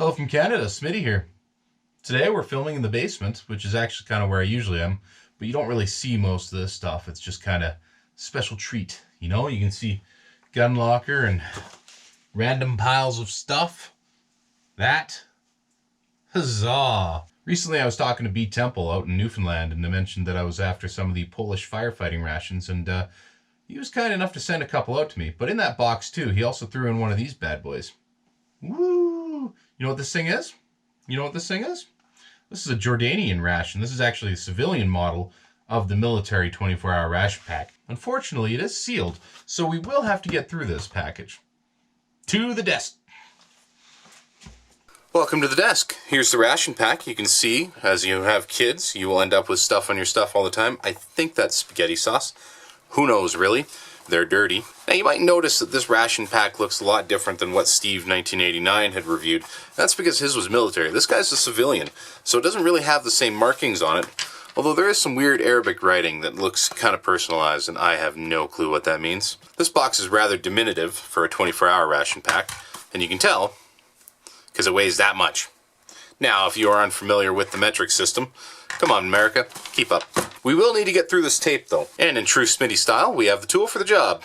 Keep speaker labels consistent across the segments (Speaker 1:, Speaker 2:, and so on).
Speaker 1: Hello from Canada, Smitty here. Today we're filming in the basement, which is actually kind of where I usually am, but you don't really see most of this stuff. It's just kind of special treat, you know? You can see gun locker and random piles of stuff. That, huzzah! Recently I was talking to BTemple out in Newfoundland, and I mentioned that I was after some of the Polish firefighting rations, and he was kind enough to send a couple out to me. But in that box too, he also threw in one of these bad boys. Woo! You know what this thing is? You know what this thing is? This is a Jordanian ration. This is actually a civilian model of the military 24-hour ration pack. Unfortunately, it is sealed, so we will have to get through this package. To the desk.
Speaker 2: Welcome to the desk. Here's the ration pack. You can see, as you have kids, you will end up with stuff on your stuff all the time. I think that's spaghetti sauce. Who knows, really? They're dirty. Now, you might notice that this ration pack looks a lot different than what Steve 1989 had reviewed. That's because his was military. This guy's a civilian, so it doesn't really have the same markings on it. Although there is some weird Arabic writing that looks kind of personalized, and I have no clue what that means. This box is rather diminutive for a 24-hour ration pack, and you can tell because it weighs that much. Now, if you are unfamiliar with the metric system, come on, America, keep up. We will need to get through this tape, though. And in true Smitty style, we have the tool for the job.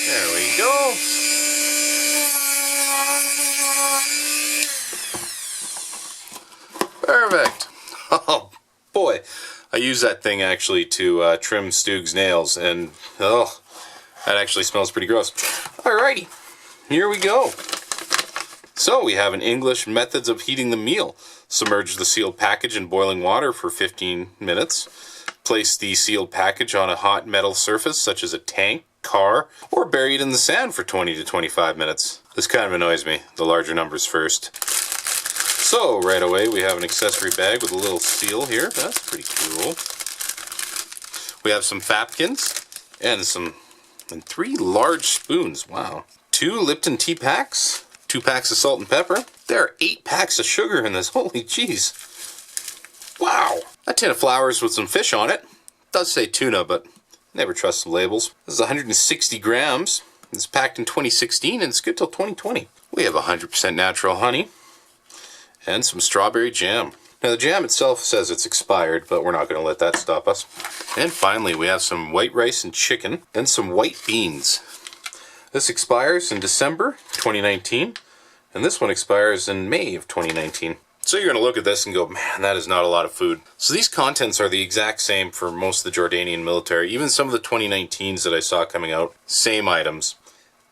Speaker 2: There we go. Perfect. Oh, boy. I use that thing actually to trim Stug's nails, and oh, that actually smells pretty gross. Alrighty, here we go. So we have an English methods of heating the meal. Submerge the sealed package in boiling water for 15 minutes. Place the sealed package on a hot metal surface such as a tank, car, or bury it in the sand for 20 to 25 minutes. This kind of annoys me, the larger numbers first. So, right away, we have an accessory bag with a little seal here. That's pretty cool. We have some Fapkins and 3 large spoons. Wow. 2 Lipton tea packs, 2 packs of salt and pepper. There are 8 packs of sugar in this. Holy jeez. Wow. A tin of flowers with some fish on it. It does say tuna, but never trust the labels. This is 160 grams. It's packed in 2016 and it's good till 2020. We have 100% natural honey. And some strawberry jam. Now the jam itself says it's expired, but we're not going to let that stop us. And finally we have some white rice and chicken and some white beans. This expires in December 2019 and this one expires in May of 2019. So you're going to look at this and go, man, that is not a lot of food. So these contents are the exact same for most of the Jordanian military. Even some of the 2019s that I saw coming out, same items.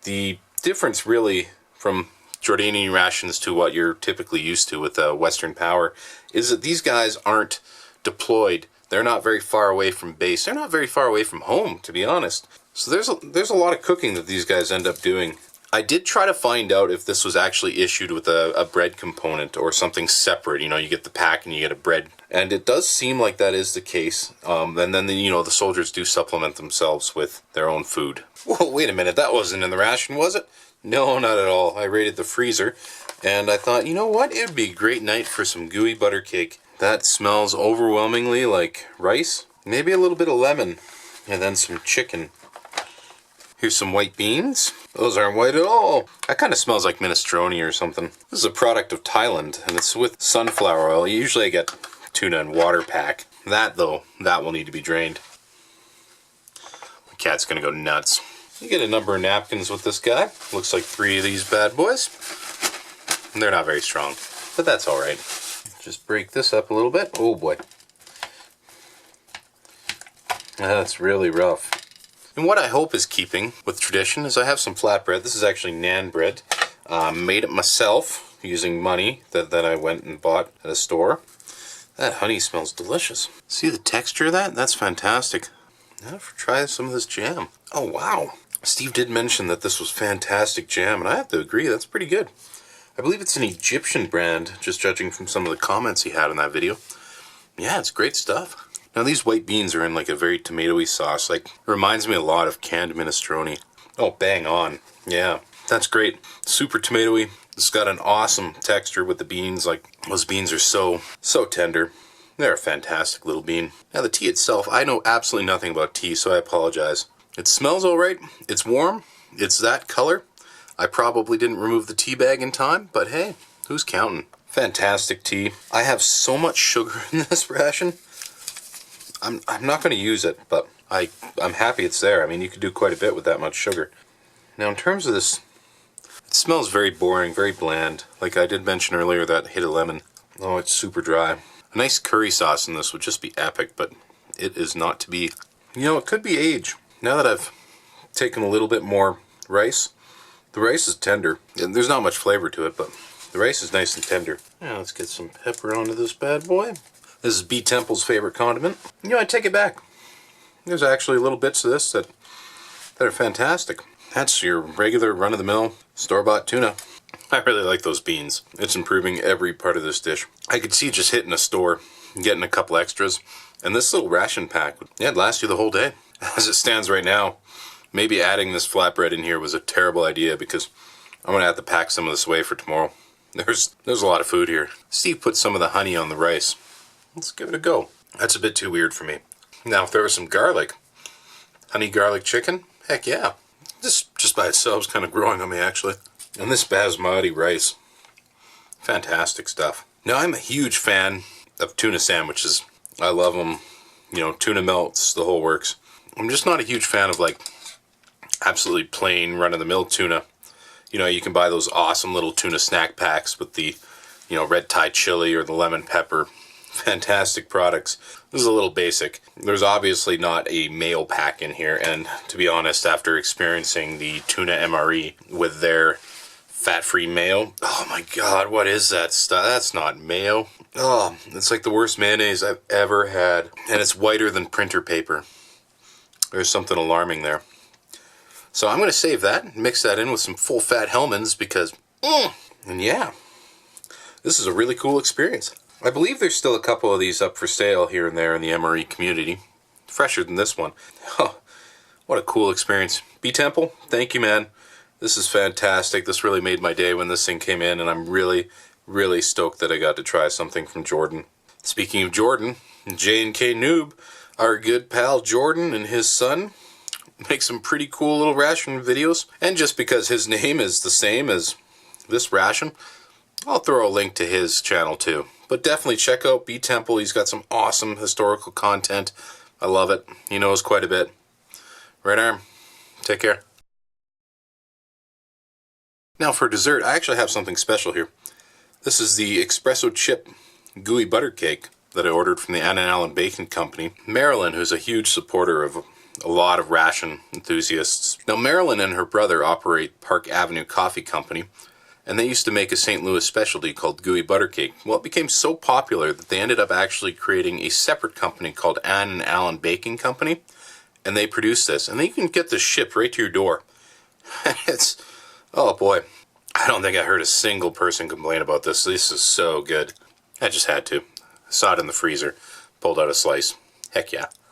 Speaker 2: The difference really from Jordanian rations to what you're typically used to with Western power is that these guys aren't deployed. They're not very far away from base. They're not very far away from home, to be honest. So there's a lot of cooking that these guys end up doing. I did try to find out if this was actually issued with a bread component or something separate. You know, you get the pack and you get a bread. And it does seem like that is the case. And then, you know, the soldiers do supplement themselves with their own food. Whoa, wait a minute. That wasn't in the ration, was it? No, not at all. I raided the freezer, and I thought, you know what? It would be a great night for some gooey butter cake. That smells overwhelmingly like rice, maybe a little bit of lemon, and then some chicken. Here's some white beans. Those aren't white at all. That kind of smells like minestrone or something. This is a product of Thailand, and it's with sunflower oil. Usually I get tuna and water pack. That, though, that will need to be drained. My cat's gonna go nuts. You get a number of napkins with this guy. Looks like 3 of these bad boys. They're not very strong, but that's alright. Just break this up a little bit. Oh boy. That's really rough. And what I hope is keeping with tradition is I have some flatbread. This is actually naan bread. Made it myself using money that I went and bought at a store. That honey smells delicious. See the texture of that? That's fantastic. Now try some of this jam. Oh wow. Steve did mention that this was fantastic jam, and I have to agree, that's pretty good. I believe it's an Egyptian brand, just judging from some of the comments he had in that video. Yeah, it's great stuff. Now these white beans are in like a very tomatoey sauce, like reminds me a lot of canned minestrone. Oh, bang on. Yeah, that's great. Super tomatoey. It's got an awesome texture with the beans, like those beans are so tender. They're a fantastic little bean. Now the tea itself, I know absolutely nothing about tea, so I apologize. It smells alright, it's warm, it's that color. I probably didn't remove the tea bag in time, but hey, who's counting? Fantastic tea. I have so much sugar in this ration. I'm not going to use it, but I'm happy it's there. I mean, you could do quite a bit with that much sugar. Now in terms of this, it smells very boring, very bland. Like I did mention earlier, that hit of lemon. Oh, it's super dry. A nice curry sauce in this would just be epic, but it is not to be. You know, it could be age. Now that I've taken a little bit more rice, the rice is tender. And there's not much flavor to it, but the rice is nice and tender. Now let's get some pepper onto this bad boy. This is BTemple's favorite condiment. You know, I take it back. There's actually little bits of this that are fantastic. That's your regular run-of-the-mill store-bought tuna. I really like those beans. It's improving every part of this dish. I could see just hitting a store and getting a couple extras. And this little ration pack, yeah, it'd last you the whole day. As it stands right now, maybe adding this flatbread in here was a terrible idea because I'm gonna have to pack some of this away for tomorrow. There's a lot of food here. Steve put some of the honey on the rice. Let's give it a go. That's a bit too weird for me. Now, if there was some garlic, honey garlic chicken, heck yeah. This just by itself is kind of growing on me, actually. And this basmati rice, fantastic stuff. Now, I'm a huge fan of tuna sandwiches. I love them. You know, tuna melts, the whole works. I'm just not a huge fan of, like, absolutely plain run-of-the-mill tuna. You know, you can buy those awesome little tuna snack packs with the, you know, red Thai chili or the lemon pepper. Fantastic products. This is a little basic. There's obviously not a mayo pack in here, and to be honest, after experiencing the tuna MRE with their fat-free mayo, oh my god, what is that stuff? That's not mayo. Oh, it's like the worst mayonnaise I've ever had, and it's whiter than printer paper. There's something alarming there. So I'm going to save that, mix that in with some full-fat Hellmann's because, and yeah, this is a really cool experience. I believe there's still a couple of these up for sale here and there in the MRE community. Fresher than this one. Oh, what a cool experience. BTemple, thank you, man. This is fantastic. This really made my day when this thing came in, and I'm really, really stoked that I got to try something from Jordan. Speaking of Jordan, J&K Noob, our good pal Jordan and his son make some pretty cool little ration videos. And just because his name is the same as this ration, I'll throw a link to his channel too. But definitely check out BTemple. He's got some awesome historical content. I love it. He knows quite a bit. Right arm. Take care. Now for dessert, I actually have something special here. This is the espresso chip gooey butter cake that I ordered from the Ann & Allen Baking Company. Marilyn, who's a huge supporter of a lot of ration enthusiasts. Now Marilyn and her brother operate Park Avenue Coffee Company, and they used to make a St. Louis specialty called gooey butter cake. Well, it became so popular that they ended up actually creating a separate company called Ann & Allen Baking Company, and they produce this. And then you can get this shipped right to your door. It's, oh boy, I don't think I heard a single person complain about this. This is so good. I just had to. Saw it in the freezer, pulled out a slice. Heck yeah.